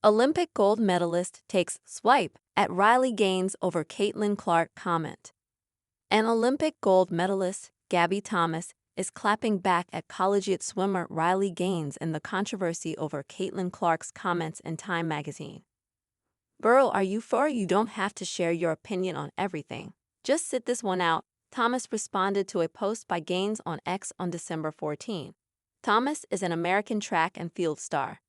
Olympic gold medalist takes swipe at Riley Gaines over Caitlin Clark comment. An Olympic gold medalist, Gabby Thomas, is clapping back at collegiate swimmer Riley Gaines in the controversy over Caitlin Clark's comments in Time magazine. "Girl, are you for? You don't have to share your opinion on everything. Just sit this one out," Thomas responded to a post by Gaines on X on December 14. Thomas is an American track and field star.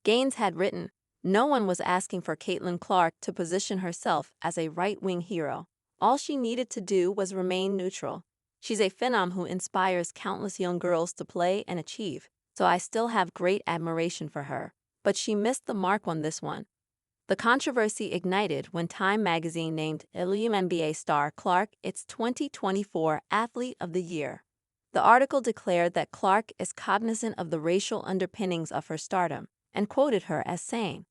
Gaines had written, "No one was asking for Caitlin Clark to position herself as a right-wing hero. All she needed to do was remain neutral. She's a phenom who inspires countless young girls to play and achieve, so I still have great admiration for her. But she missed the mark on this one." The controversy ignited when Time magazine named WNBA star Clark its 2024 Athlete of the Year. The article declared that Clark is cognizant of the racial underpinnings of her stardom and quoted her as saying,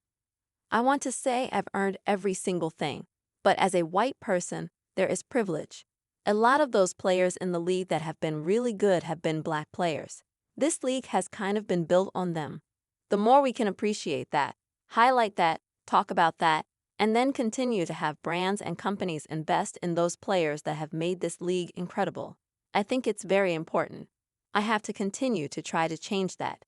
"I want to say I've earned every single thing, but as a white person, there is privilege. A lot of those players in the league that have been really good have been black players. This league has kind of been built on them. The more we can appreciate that, highlight that, talk about that, and then continue to have brands and companies invest in those players that have made this league incredible. I think it's very important. I have to continue to try to change that.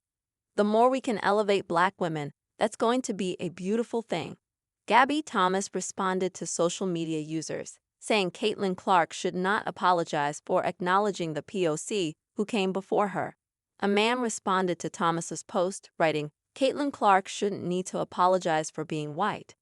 The more we can elevate black women, that's going to be a beautiful thing." Gabby Thomas responded to social media users, saying Caitlin Clark should not apologize for acknowledging the POC who came before her. A man responded to Thomas's post, writing, "Caitlin Clark shouldn't need to apologize for being white."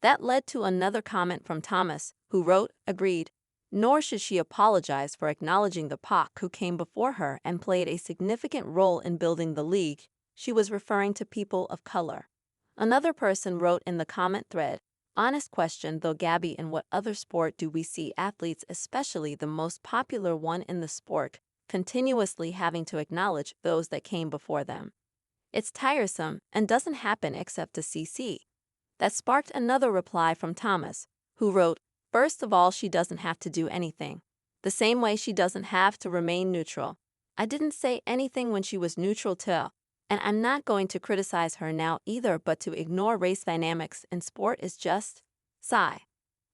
That led to another comment from Thomas, who wrote, "Agreed. Nor should she apologize for acknowledging the POC who came before her and played a significant role in building the league." She was referring to people of color. Another person wrote in the comment thread, "Honest question though, Gabby, in what other sport do we see athletes, especially the most popular one in the sport, continuously having to acknowledge those that came before them? It's tiresome and doesn't happen except to CC." That sparked another reply from Thomas, who wrote, "First of all, she doesn't have to do anything. The same way she doesn't have to remain neutral. I didn't say anything when she was neutral too, and I'm not going to criticize her now either, but to ignore race dynamics in sport is just sigh."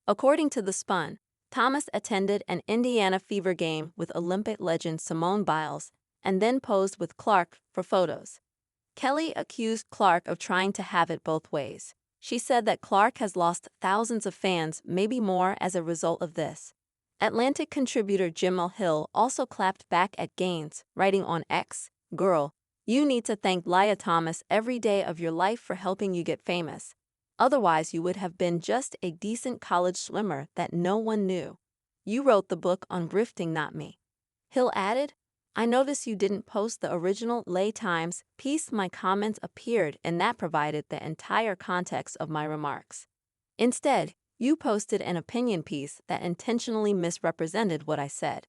According to The Spun, Thomas attended an Indiana Fever game with Olympic legend Simone Biles and then posed with Clark for photos. Kelly accused Clark of trying to have it both ways. She said that Clark has lost thousands of fans, maybe more, as a result of this. Atlantic contributor Jimel Hill also clapped back at Gaines, writing on X, "Girl, you need to thank Lia Thomas every day of your life for helping you get famous. Otherwise, you would have been just a decent college swimmer that no one knew. You wrote the book on grifting, not me." Hill added, "I noticed you didn't post the original Lay Times piece. My comments appeared, and that provided the entire context of my remarks. Instead, you posted an opinion piece that intentionally misrepresented what I said.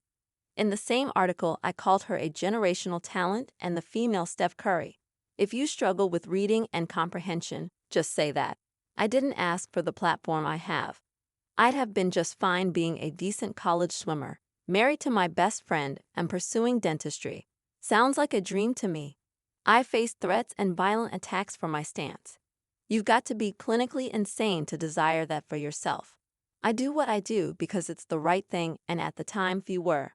In the same article, I called her a generational talent and the female Steph Curry. If you struggle with reading and comprehension, just say that. I didn't ask for the platform I have. I'd have been just fine being a decent college swimmer, married to my best friend, and pursuing dentistry. Sounds like a dream to me. I faced threats and violent attacks for my stance. You've got to be clinically insane to desire that for yourself. I do what I do because it's the right thing, and at the time few were.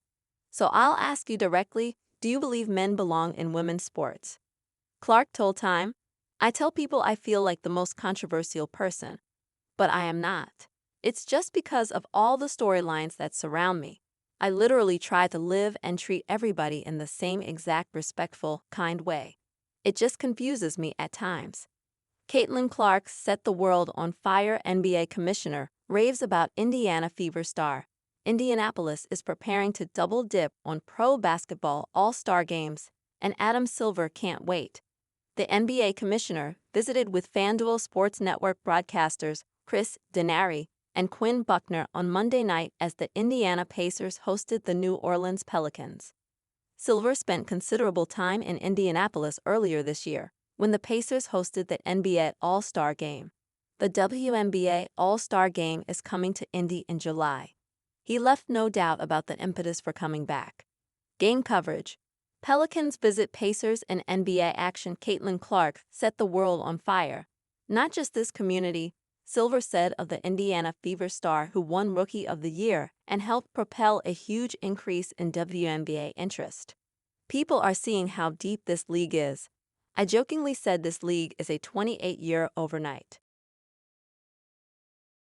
So I'll ask you directly, do you believe men belong in women's sports?" Clark told Time, "I tell people I feel like the most controversial person, but I am not. It's just because of all the storylines that surround me. I literally try to live and treat everybody in the same exact respectful, kind way. It just confuses me at times." Caitlin Clark set the world on fire. NBA commissioner raves about Indiana Fever star. Indianapolis is preparing to double dip on pro basketball All-Star games, and Adam Silver can't wait. The NBA commissioner visited with FanDuel Sports Network broadcasters Chris Denari and Quinn Buckner on Monday night as the Indiana Pacers hosted the New Orleans Pelicans. Silver spent considerable time in Indianapolis earlier this year when the Pacers hosted the NBA All-Star Game. The WNBA All-Star Game is coming to Indy in July. He left no doubt about the impetus for coming back. Game coverage. Pelicans visit Pacers in NBA action. Caitlin Clark set the world on fire. Not just this community, Silver said of the Indiana Fever star who won Rookie of the Year and helped propel a huge increase in WNBA interest. People are seeing how deep this league is. I jokingly said this league is a 28-year overnight.